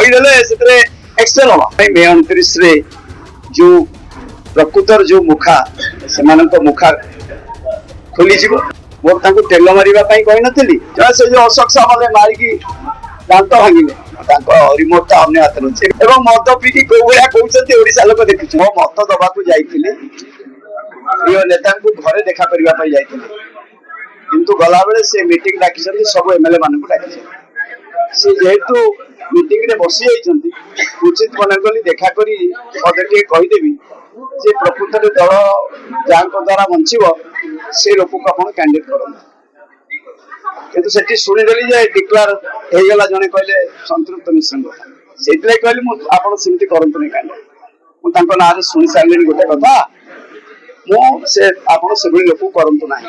କହିଦେଲେ ସେଥିରେ ଏକ୍ସେଲ ହବା ମେ 29 ରେ जो प्रकृतर जो मुखा सेमानक मुखा खोलीजिव मोर तांको तेल मारिबा पई कहि नथिली से जो अशोक सामले मारिकी दांत भांगिले तांको रिमोट ता अन्य हाथ रछि एवं मद पीकी कोबळा कहउछन्ती ओडिसा लोक देखिछ मो मत दबा को जाइथिले प्रिय नेता को घरे देखा करबा पई जाइथिले किंतु गला बेले से मीटिंग डाकिछन्ती सब एमएलए मान को डाकिछ से जेहेतु मीटिंग रे बसी जाइछन्ती उचित मन गली देखा करी पदटे कहि देबी जे प्रकृत रे दल जांको द्वारा बंचिबो से लोक को अपन कैंडिडेट करन किंतु सेठी सुनि देली जे डिक्लेयर हे गेला जने कहले संतृप्त मिश्र को सेतले कहली मु आपण सिमति करंतु नै कैंडिडेट मु तांको ना रे सुनि साइलेनी गोटे कथा मु से आपण सेबी लोक करंतु नै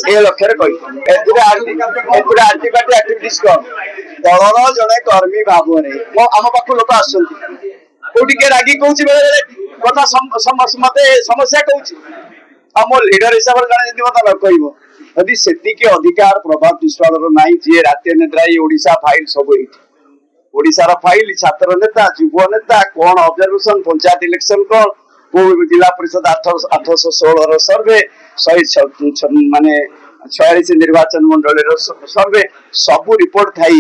ए लक्ष्य रे कहि एतुरे आर्टी पार्टी एक्टिविटीज को दलर जने कर्मी बाबू रे मो आम पाखु लोक आछंती कोठी के रागी कहूची बेले कथा मते समस्या कहूची हम लीडर हिसाब रे जने जति मत कहइबो यदि सेति के अधिकार प्रभाव विश्वास रो नाही जे राते नेत्राई ओडिसा फाइल सब एठी ओडिसा रा फाइल छात्र नेता युव नेता कोन ऑब्जर्वेशन पंचायत इलेक्शन को जिला परिषद 816 रो सर्वे 100 माने 46 निर्वाचन मंडल रो सर्वे सब रिपोर्ट थाई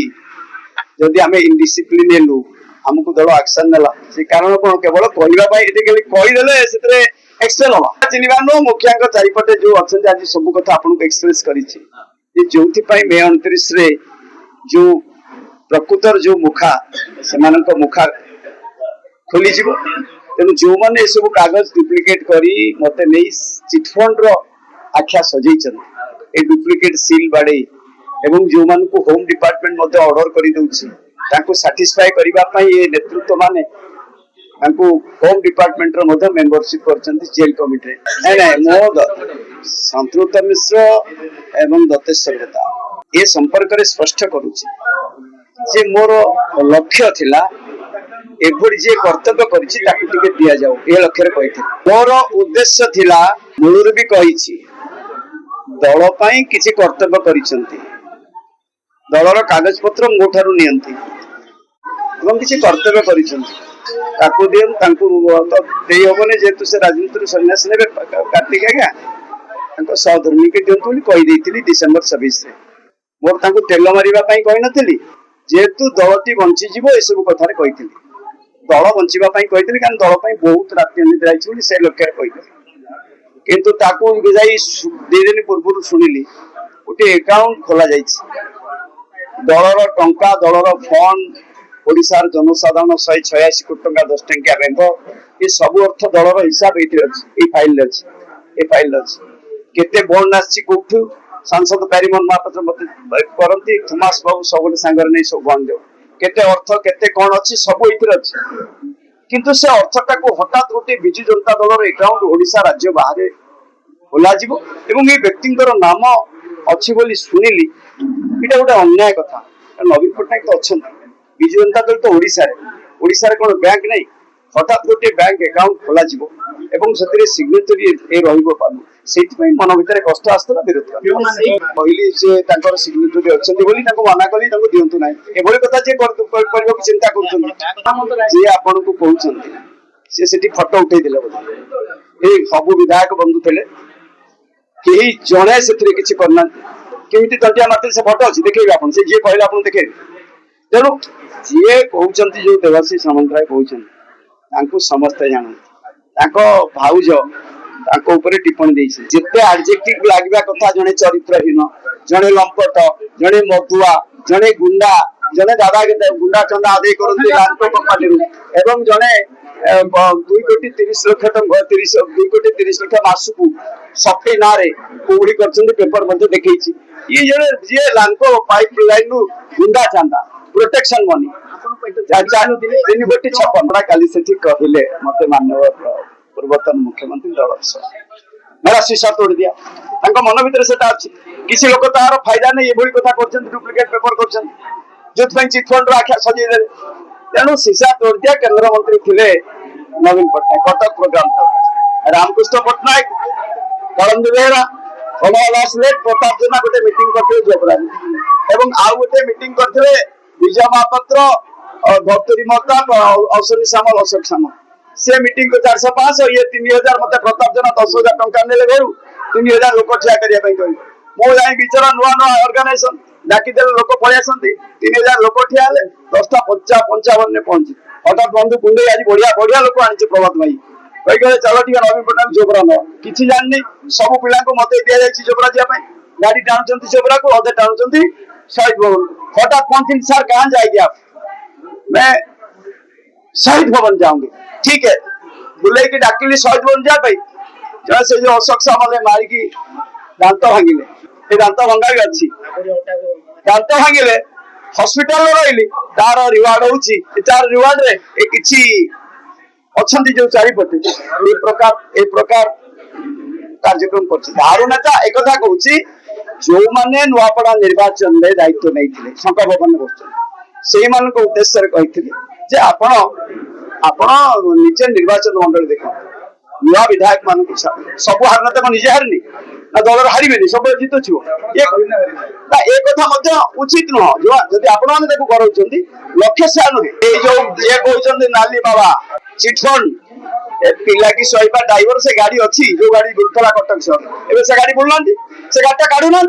जदि हमें इनडिसिप्लिन हेलु हमको दल एक्शन नेला से कारण कोन केवल कहइबा पई एते केली कहि देले सेतरे एक्सेल हवा चिनिबानो मुखियाक चारिपटे जो अछन आज सब कथा आपन को एक्सप्रेस करिछि जे जोथि पई मे 29 रे जो प्रकृतर जो मुखा सेमानक मुखा खोली जिवो तेनु जो माने सब कागज डुप्लिकेट करी मते नै चिटफंड रो आख्या सजैछन ए डुप्लिकेट सील बाडे एवं जो मान को होम डिपार्टमेंट मध्ये ऑर्डर करि दउछि ताको सैटिस्फाई करिबा पई ए नेतृत्व माने ताको होम डिपार्टमेंट रो मध्ये मेंबरशिप करछन्ती जेल कमिटी रे नै नै मो संतृप्त मिश्र एवं दत्तेश्वर बेता ए संपर्क रे स्पष्ट करूछि जे मोर लक्ष्य थिला एभरि जे कर्तव्य करिछि ताकु टिके दिया जाऊ ए लक्ष्य रे कहिथि मोर उद्देश्य थिला मूलर भी कहिछि दल पई किछि कर्तव्य करिसंती दलर कागज पत्र मोठारु नियंती एवं किछि कर्तव्य करिसंती ताकु दियन तांकु तो देई होबने जेतु से राजनीति सन्यास नेबे कार्तिक आज्ञा तांको सहधर्मी के दियंतु बोली कहि देइतिली डिसेंबर 26 रे मोर तांकु तेल मारिबा पई कहि नथिली जेतु दलटी बंची जिवो ए सब कथा रे कहितिली दल बंचिबा पई कहितिली कारण दल पई बहुत राति अनिद्रा आइछि बोली से लक्ष्य रे कहितिली किंतु ताकु जाई 2 दिन पूर्व सुनिली गोटे अकाउंट खोला जाइछि दलर टंका दलर फंड ओडिसार जनसाधारण 186 कोटी टंका 10 टंकिया बैंक ये सब अर्थ दलर हिसाब एठी अछि ए फाइल अछि ए फाइल अछि केते बॉन्ड आछि कोठु सांसद प्यारीमोहन महापात्र मते करंती थॉमस बाबू सबले सांगर नै सब बॉन्ड देव केते अर्थ केते कोन अछि सब एठी अछि किंतु से अर्थटा को हठात गोटे बिजु जनता दलर अकाउंट ओडिसा राज्य बाहर खोला जिवो एवं ए व्यक्तिंकर नाम अछि बोली सुनिली इटा गोटे अन्याय कथा नवीन पटनायक तो अछन बिजु जनता दल तो ओडिसा रे कोन बैंक नै हठात गोटे बैंक अकाउंट खोला जिवो एवं सतरे सिग्नेचरी ए रहिबो पाबो सेति पई मन भितरे कष्ट आस्तरा विरोध पहिली जे तांकर सिग्नेचरी अछन्ती बोली ताको मना कली ताको दियंतु नै एभली कथा जे करबो चिंता करछन जे आपन को कहउछन्ती से सेठी फोटो उठै दिले बोली ए सब विधायक बंधु थिले केही जणे सेतरे किछि करना केमिति तटिया मात्र से फोटो अछि देखैबे आपन से जे कहले आपन देखै तेनु जे कहउछन्ती जो देवासी सामंतराय कहउछन्ती तांको समस्त जान ताको भाउज ताको ऊपर टिप्पणी देइছে जेते एडजेक्टिव लागबा कथा जणे चरित्रहीन जणे लंपट जणे मधुआ जणे गुंडा जणे दादा के गुंडा चंदा आदि करନ୍ତି लांटो कंपनी एवं जणे 2 कोटी 30 लाख टंका 2 कोटी 30 लाख मासुकु सफे नारे कोउडी करछन्ती पेपर मध्ये देखैछि ये जणे जे लांको पाइपलाइन नु गुंडा चंदा प्रोटेक्शन मनी 3 कोटी 56 काली सेठी कहले मते माननीय पूर्वतन मुख्यमंत्री दल मेरा शीशा तोड़ दिया तांको मन भीतर सेटा अछि किसी लोक तार फायदा नै एभली कथा करछन डुप्लिकेट पेपर करछन जोत पई चिटफंड रो आख्या सजी दे तेनु शीशा तोड़ दिया केंद्र मंत्री थिले नवीन पटनायक कटक प्रोग्राम था रामकृष्ण पटनायक कलम बेहरा कमलास लेट प्रताप जेना गोटे मीटिंग करथे जोबरा एवं आउ गोटे मीटिंग करथे विजय महापात्र और धर्तरी महताब अश्विनी सामल अशोक सामल से मीटिंग को 400-500 ये 3000 मत प्रताप जना 10,000 टंका नेले घर 3000 लोक ठिया करिया मो जाई बिचरा नुआ नुआ ऑर्गेनाइजेशन डाकी देले लोक पळि आसंती 3000 लोक ठिया हेले 10टा 55 ने पहुंची हठात बंधु कुंडे आज बढ़िया लोक आनी प्रभात भाई कही गले चलो ठीक नवीन पट्टनायक जोबरा न किसी जाननी सब पिला को मत दिया जाए जोबरा जाए गाड़ी टाणुंट जोबरा को अधे टाणुंट शहीद भवन हठात पहुंची सर कहाँ जाएगी आप मैं शहीद भवन जाऊंगी ठीक है बुले की डाकिली शहीद भवन जा भाई जहाँ से जो अशोक सामल मारिकी दांत भांगिले ये दांत भंगा भी अच्छी दांत भांगिले हॉस्पिटल रही तार रिवार्ड होची तार रिवार्ड रे ए किछि अछंती जो चारिपटे ए प्रकार कार्यक्रम कर नेता एक कथा कहूँ जो माने नुआपड़ा निर्वाचन में दायित्व नहीं शंकर भवन से उद्देश्य कही आपण निजे निर्वाचन मंडल देख नुआ विधायक मान सब हार ना निजे हारनी ना दल हारे सब जीत ये कथा उचित नुह जो जब आपण मैंने लक्ष्य से नुहे जो ये कहते नाली बाबा चिटफंड पिला की शोवा ड्राइवर से गाड़ी अच्छी जो गाड़ी बुलथला कटक सहर ए से गाड़ी बुलना से गाड़ी काढ़ू ना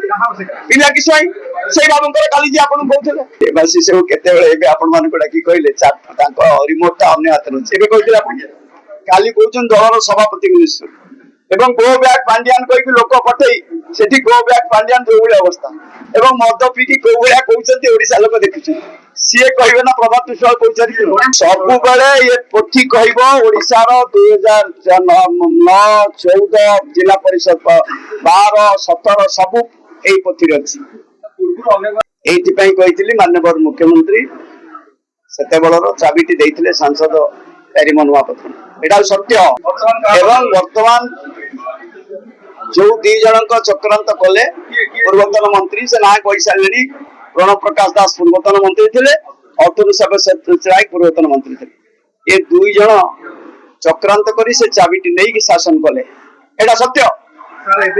पिला की शोई से बाबूंकर काली जी आपन कहते बासी से केते बेले एबे आपन मान को डाकी कहले तांको रिमोट ता अन्य हाथ न एबे कहते आपन काली कहउछन दलर सभापति को निश्चय एवं गो बैक पांड्यान कहि लोक पठई सेठी गो बैक पांड्यान जो भली अवस्था एवं मद पीकी को भलिया कहउछन ओडिसा लोक देखुछन सीए कहबे ना प्रभात विश्वास कहउछन सब बेले ये पोथी कहबो ओडिसा रो 2009 14 जिला परिषद 12 17 सब एई पोथी अछि एथि पई कहितली माननीय मुख्यमंत्री सेते बेलर चाबिटी देइथिले सांसद पेरिमन महापात्र एटा सत्य एवं वर्तमान जो दी जन चक्रांत कले पूर्वतन मंत्री से ना कही सारे प्रणव प्रकाश दास पूर्वतन मंत्री थे अतुल सेवक पूर्वतन मंत्री थे ये दुई जन चक्रांत करी से चाबिटी नहीं कि शासन कले एटा सत्य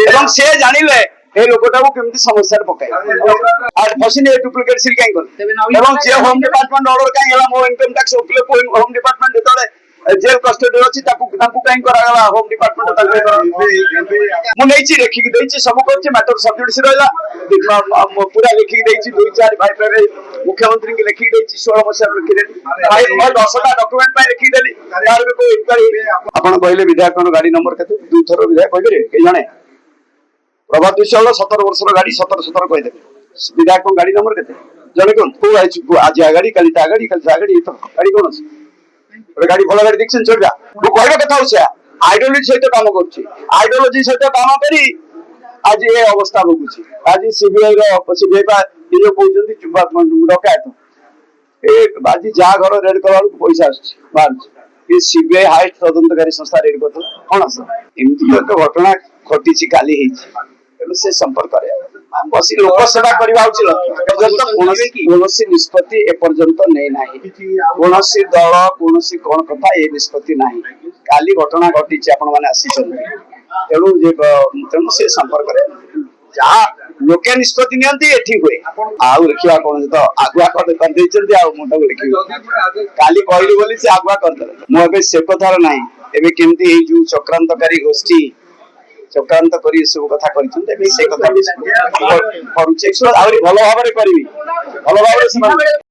एवं से जानिले ए लोकटा को केमती समस्या पकाए आज फसिने डुप्लिकेट सिल काई कले एवं जे होम डिपार्टमेंट ऑर्डर काई हला मो इनकम टैक्स वकील को होम डिपार्टमेंट देतले जेल कस्टडी अछि ताकू काई करा गला होम डिपार्टमेंट ताकू मु नैछि लिखि कि दैछि सब करछि मैटर सब्जेक्ट से रहला पूरा लिखि कि दैछि 2-4 भाई पे मुख्यमंत्री के लिखि कि दैछि 16 वर्ष लिखि देली भाई मैं 10टा डॉक्यूमेंट पे लिखि देली यार को इंक्वायरी आपण कहले विधायक गाड़ी नंबर कते दुई थरो विधायक कहबे के जाने प्रभात विश्वाल 17 वर्ष गाड़ी 17 कहि दे विधायक गाड़ी नंबर कते जने को आज गाड़ी कल गाड़ी तो गाड़ी कोन अछि गाड़ी भल गाड़ी देखछन चढ़ जा वो कहबे कथा होछे आइडियोलॉजी सहित काम करछि आइडियोलॉजी सहित काम करी आज ये अवस्था भोगुछि आज सीबीआई सीबीआई पा ये जो कहउछन्ती चुबा डकायत ए बाजी जा घर रेड कलर को पैसा आछि बार ये सीबीआई हाइट तदंतकारी संस्था रेड करतो कोन आस एमती एक घटना घटिछि काली हेछि से संपर्क करे बसी लोक सेवा करबा उचित कोनोसी निष्पत्ति ए पर्यंत नै नाही कोनोसी दल कोनोसी कोन कथा ए निष्पत्ति नाही काली घटना घटी छै आपण माने आसी तेणु से संपर्क करे जहाँ लोके निष्पत्ति नियंती एठी हुए आउ रखिया कोन तो आगुआ कर दैछन्ती आ मोटा लिखि काली कहली बोली से आगुआ कर दे मो एबे से कथार नाही एबे केमती ए जो चक्रांतकारी गोष्ठी चक्रांत करी सब कथा करिछन्ते से कथा करूचे आउरी भलो भाबरे करबी भलो भाबरे